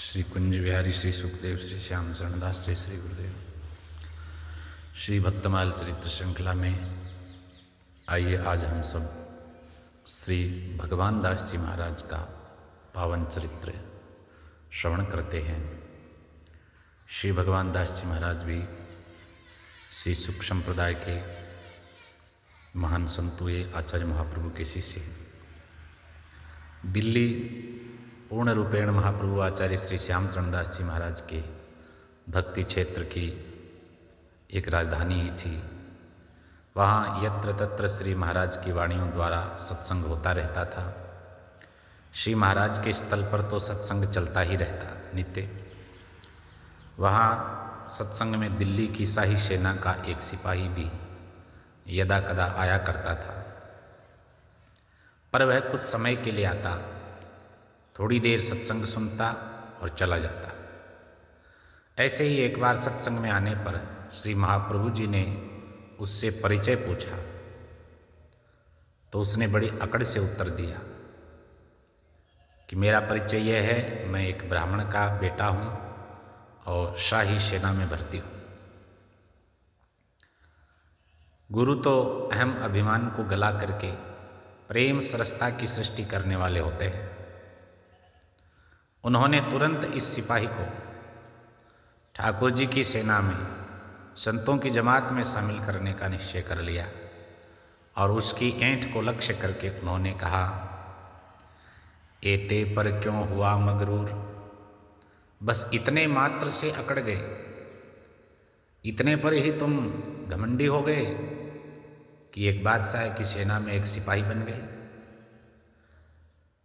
श्री कुंज बिहारी, श्री सुखदेव, श्री श्याम शरणदास, जय श्री गुरुदेव। श्री भक्तमाल चरित्र श्रृंखला में आइए आज हम सब श्री भगवान दास जी महाराज का पावन चरित्र श्रवण करते हैं। श्री भगवान दास जी महाराज भी श्री सुख संप्रदाय के महान संतुए आचार्य महाप्रभु के शिष्य हैं। दिल्ली पूर्ण रूपेण महाप्रभु आचार्य श्री श्याम शरणदास जी महाराज के भक्ति क्षेत्र की एक राजधानी ही थी। वहाँ यत्र तत्र श्री महाराज की वाणियों द्वारा सत्संग होता रहता था। श्री महाराज के स्थल पर तो सत्संग चलता ही रहता नित्य। वहाँ सत्संग में दिल्ली की शाही सेना का एक सिपाही भी यदा कदा आया करता था, पर वह कुछ समय के लिए आता, थोड़ी देर सत्संग सुनता और चला जाता। ऐसे ही एक बार सत्संग में आने पर श्री महाप्रभु जी ने उससे परिचय पूछा तो उसने बड़ी अकड़ से उत्तर दिया कि मेरा परिचय यह है, मैं एक ब्राह्मण का बेटा हूँ और शाही सेना में भर्ती हूँ। गुरु तो अहम अभिमान को गला करके प्रेम सरसता की सृष्टि करने वाले होते हैं। उन्होंने तुरंत इस सिपाही को ठाकुर जी की सेना में संतों की जमात में शामिल करने का निश्चय कर लिया और उसकी ऐंठ को लक्ष्य करके उन्होंने कहा, एते पर क्यों हुआ मगरूर। बस इतने मात्र से अकड़ गए, इतने पर ही तुम घमंडी हो गए कि एक बादशाह की सेना में एक सिपाही बन गए।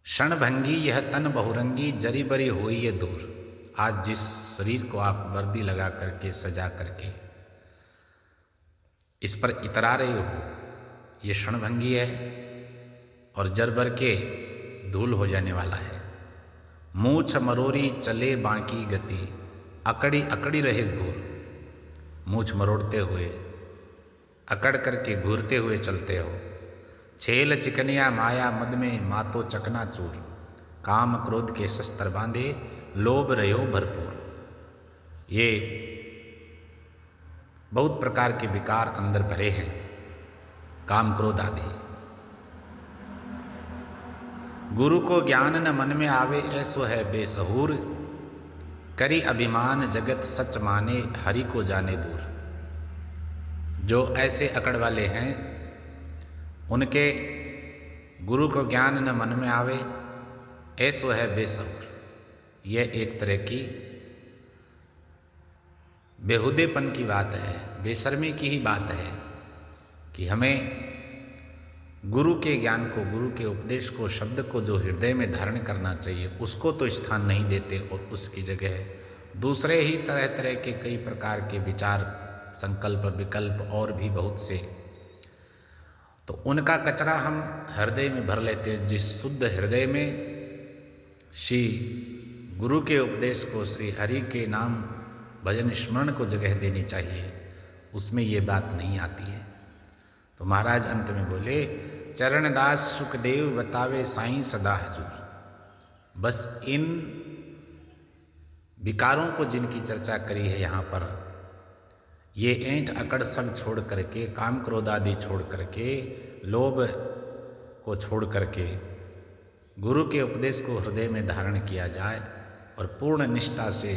क्षणभंगी यह तन बहुरंगी, जरी बरी हुई ये दूर। आज जिस शरीर को आप वर्दी लगा करके सजा करके इस पर इतरा रहे हो, ये क्षणभंगी है और जरबर के धूल हो जाने वाला है। मूछ मरोरी चले बाकी गति, अकड़ी अकड़ी रहे घूर। मूछ मरोड़ते हुए अकड़ करके घूरते हुए चलते हो। छेल चिकनिया माया मद में मातो चकना चूर। काम क्रोध के शस्त्र बांधे, लोभ रहो भरपूर। ये बहुत प्रकार के विकार अंदर भरे हैं, काम क्रोध आदि। गुरु को ज्ञान न मन में आवे, ऐसो है बेसहूर। करी अभिमान जगत सच माने, हरि को जाने दूर। जो ऐसे अकड़ वाले हैं उनके गुरु को ज्ञान न मन में आवे, ऐसो है बेसहूर। यह एक तरह की बेहुदेपन की बात है, बेशर्मी की ही बात है कि हमें गुरु के ज्ञान को, गुरु के उपदेश को, शब्द को जो हृदय में धारण करना चाहिए उसको तो स्थान नहीं देते और उसकी जगह दूसरे ही तरह तरह के कई प्रकार के विचार, संकल्प, विकल्प और भी बहुत से, तो उनका कचरा हम हृदय में भर लेते हैं। जिस शुद्ध हृदय में श्री गुरु के उपदेश को, श्री हरि के नाम भजन स्मरण को जगह देनी चाहिए, उसमें ये बात नहीं आती है। तो महाराज अंत में बोले, चरणदास सुखदेव बतावे साईं सदा हजूर। बस इन विकारों को जिनकी चर्चा करी है यहाँ पर, ये ऐंठ अकड़ सब छोड़ करके, काम क्रोध आदि छोड़ करके, लोभ को छोड़ करके गुरु के उपदेश को हृदय में धारण किया जाए और पूर्ण निष्ठा से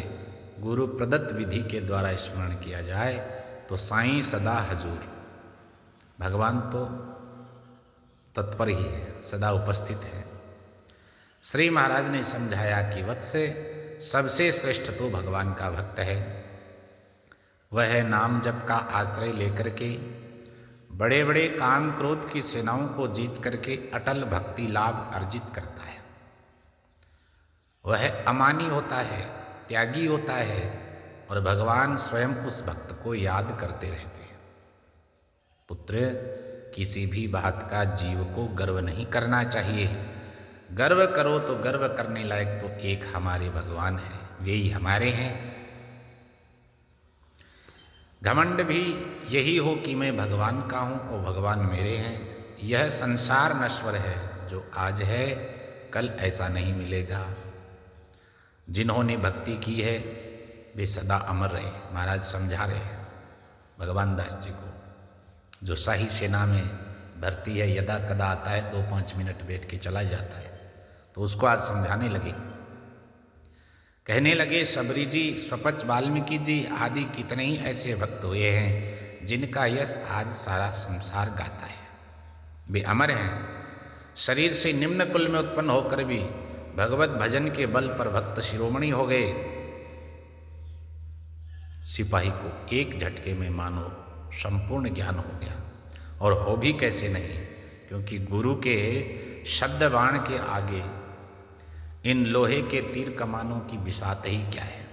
गुरु प्रदत्त विधि के द्वारा स्मरण किया जाए तो साईं सदा हजूर। भगवान तो तत्पर ही है, सदा उपस्थित है। श्री महाराज ने समझाया कि वत्स, सबसे श्रेष्ठ तो भगवान का भक्त है। वह नाम जप का आश्रय लेकर के बड़े बड़े काम क्रोध की सेनाओं को जीत करके अटल भक्ति लाभ अर्जित करता है। वह अमानी होता है, त्यागी होता है और भगवान स्वयं उस भक्त को याद करते रहते हैं। पुत्र, किसी भी बात का जीव को गर्व नहीं करना चाहिए। गर्व करो तो गर्व करने लायक तो एक हमारे भगवान है, वे ही हमारे हैं। घमंड भी यही हो कि मैं भगवान का हूँ और भगवान मेरे हैं। यह संसार नश्वर है, जो आज है कल ऐसा नहीं मिलेगा। जिन्होंने भक्ति की है वे सदा अमर रहे। महाराज समझा रहे हैं भगवान दास जी को, जो शाही सेना में भर्ती है, यदा कदा आता है 2-5 मिनट बैठ के चला जाता है, तो उसको आज समझाने लगे। कहने लगे, शबरी जी, स्वपच, वाल्मीकि जी आदि कितने ही ऐसे भक्त हुए हैं जिनका यश आज सारा संसार गाता है। वे अमर हैं। शरीर से निम्न कुल में उत्पन्न होकर भी भगवत भजन के बल पर भक्त शिरोमणि हो गए। सिपाही को एक झटके में मानो संपूर्ण ज्ञान हो गया, और हो भी कैसे नहीं, क्योंकि गुरु के शब्द बाण के आगे इन लोहे के तीर कमानों की बिसात ही क्या है।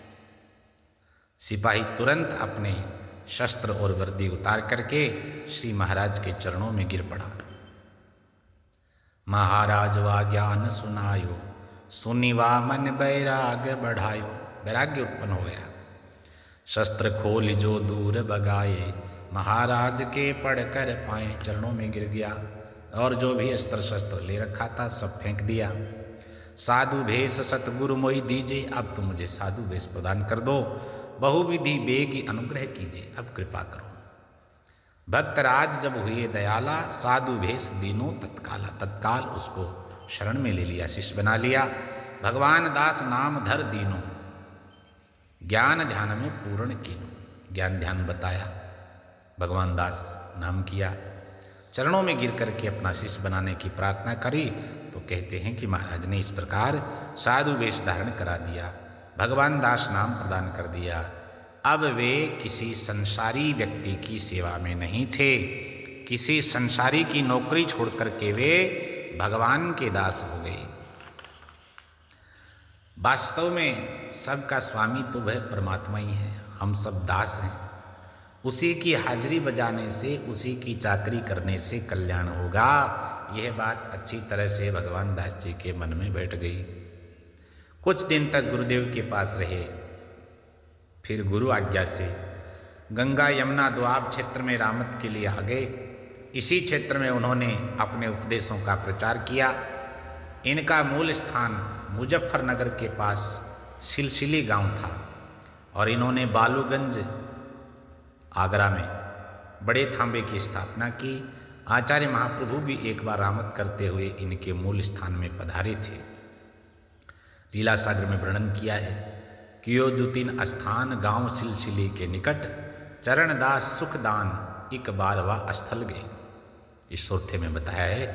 सिपाही तुरंत अपने शस्त्र और वर्दी उतार करके श्री महाराज के चरणों में गिर पड़ा। महाराज वा ज्ञान सुनायो, सुनी वा मन बैराग बढ़ायो। वैराग्य उत्पन्न हो गया। शस्त्र खोल जो दूर बगाए, महाराज के पढ़कर पाए। चरणों में गिर गया और जो भी अस्त्र शस्त्र ले रखा था सब फेंक दिया। साधु भेष सतगुरु मोहि दीजिए, अब तो मुझे साधु भेष प्रदान कर दो। बहुविधि बेगी अनुग्रह कीजिए, अब कृपा करो। भक्तराज जब हुए दयाला, साधु भेष दीनो तत्काला। तत्काल उसको शरण में ले लिया, शिष्य बना लिया। भगवान दास नाम धर दीनो, ज्ञान ध्यान में पूर्ण कीनो। ज्ञान ध्यान बताया, भगवान दास नाम किया, चरणों में गिर करके अपना शिष्य बनाने की प्रार्थना करी। तो कहते हैं कि महाराज ने इस प्रकार साधु वेश धारण करा दिया, भगवान दास नाम प्रदान कर दिया। अब वे किसी संसारी व्यक्ति की सेवा में नहीं थे। किसी संसारी की नौकरी छोड़ करके वे भगवान के दास हो गए। वास्तव में सबका स्वामी तो वह परमात्मा ही है, हम सब दास हैं। उसी की हाजिरी बजाने से, उसी की चाकरी करने से कल्याण होगा। यह बात अच्छी तरह से भगवान दास जी के मन में बैठ गई। कुछ दिन तक गुरुदेव के पास रहे, फिर गुरु आज्ञा से गंगा यमुना दोआब क्षेत्र में रामत के लिए आ गए। इसी क्षेत्र में उन्होंने अपने उपदेशों का प्रचार किया। इनका मूल स्थान मुजफ्फरनगर के पास सिलसिली गांव था, और इन्होंने बालूगंज आगरा में बड़े थांबे की स्थापना की। आचार्य महाप्रभु भी एक बार रामत करते हुए इनके मूल स्थान में पधारे थे। लीला सागर में वर्णन किया है कि यो जुतिन स्थान गांव सिलसिली के निकट, चरणदास सुखदान एक बार वह स्थल गए। इस सोठे में बताया है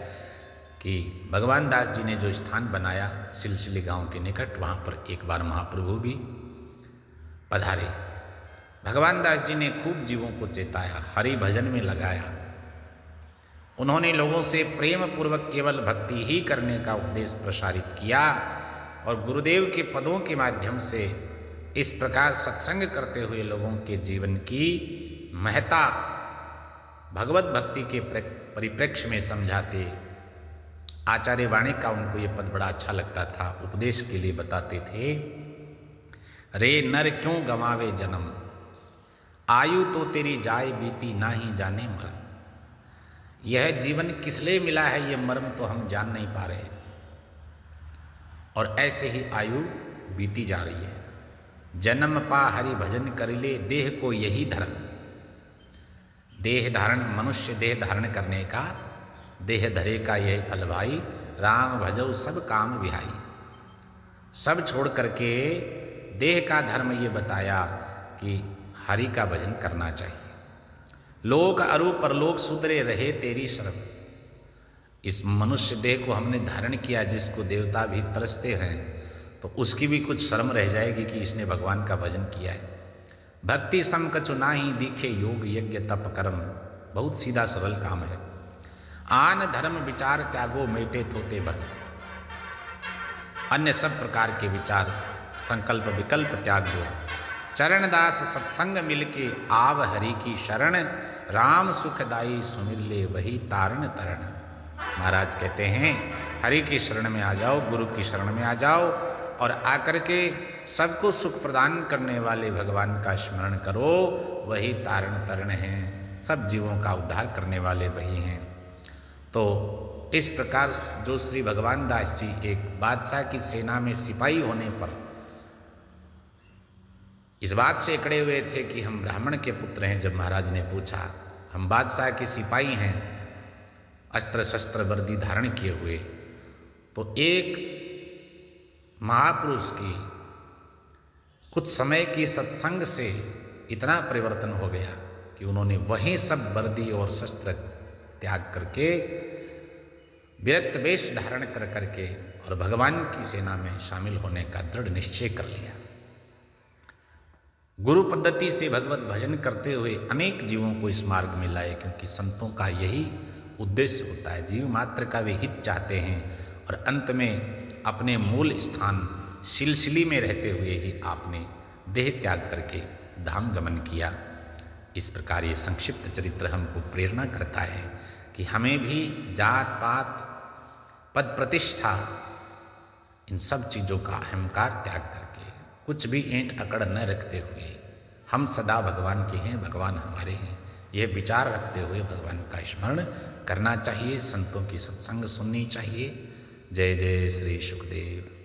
कि भगवान दास जी ने जो स्थान बनाया सिलसिली गांव के निकट, वहाँ पर एक बार महाप्रभु भी पधारे। भगवान दास जी ने खूब जीवों को चेताया, हरि भजन में लगाया। उन्होंने लोगों से प्रेम पूर्वक केवल भक्ति ही करने का उपदेश प्रसारित किया, और गुरुदेव के पदों के माध्यम से इस प्रकार सत्संग करते हुए लोगों के जीवन की महत्ता भगवत भक्ति के परिप्रेक्ष्य में समझाते। आचार्य वाणी का उनको ये पद बड़ा अच्छा लगता था, उपदेश के लिए बताते थे, रे नर क्यों गंवावे जन्म, आयु तो तेरी जाए बीती ना ही जाने मरम। यह जीवन किस लिए मिला है ये मर्म तो हम जान नहीं पा रहे, और ऐसे ही आयु बीती जा रही है। जन्म पा हरि भजन कर ले, देह को यही धर्म। देह धारण, मनुष्य देह धारण करने का, देह धरे का यही फल भाई। राम भजो सब काम विहाई। सब छोड़ करके देह का धर्म ये बताया कि हरि का भजन करना चाहिए। लोक अरु परलोक सुधरे रहे तेरी शरण। इस मनुष्य देह को हमने धारण किया, जिसको देवता भी तरसते हैं, तो उसकी भी कुछ शर्म रह जाएगी कि इसने भगवान का भजन किया है। भक्ति सम कछु नाही दिखे, योग यज्ञ तप कर्म। बहुत सीधा सरल काम है। आन धर्म विचार त्यागो, मेटे थोते भर। अन्य सब प्रकार के विचार संकल्प विकल्प त्याग दो। चरणदास सत्संग मिलके आव हरि की शरण, राम सुखदाई सुमिर ले वही तारण तरण। महाराज कहते हैं हरि की शरण में आ जाओ, गुरु की शरण में आ जाओ, और आकर के सबको सुख प्रदान करने वाले भगवान का स्मरण करो। वही तारण तरण हैं, सब जीवों का उद्धार करने वाले वही हैं। तो इस प्रकार जो श्री भगवान दास जी एक बादशाह की सेना में सिपाही होने पर इस बात से अकड़े हुए थे कि हम ब्राह्मण के पुत्र हैं। जब महाराज ने पूछा, हम बादशाह के सिपाही हैं, अस्त्र शस्त्र वर्दी धारण किए हुए, तो एक महापुरुष की कुछ समय के सत्संग से इतना परिवर्तन हो गया कि उन्होंने वहीं सब वर्दी और शस्त्र त्याग करके विरक्त वेश धारण कर करके और भगवान की सेना में शामिल होने का दृढ़ निश्चय कर लिया। गुरु पद्धति से भगवत भजन करते हुए अनेक जीवों को इस मार्ग में लाए, क्योंकि संतों का यही उद्देश्य होता है। जीव मात्र का वे हित चाहते हैं और अंत में अपने मूल स्थान सिलसिली में रहते हुए ही आपने देह त्याग करके धाम गमन किया। इस प्रकार ये संक्षिप्त चरित्र हमको प्रेरणा करता है कि हमें भी जात पात पद प्रतिष्ठा इन सब चीज़ों का अहंकार त्याग करके कुछ भी ऐंठ अकड़ न रखते हुए हम सदा भगवान के हैं, भगवान हमारे हैं, यह विचार रखते हुए भगवान का स्मरण करना चाहिए, संतों की सत्संग सुननी चाहिए। जय जय श्री सुखदेव।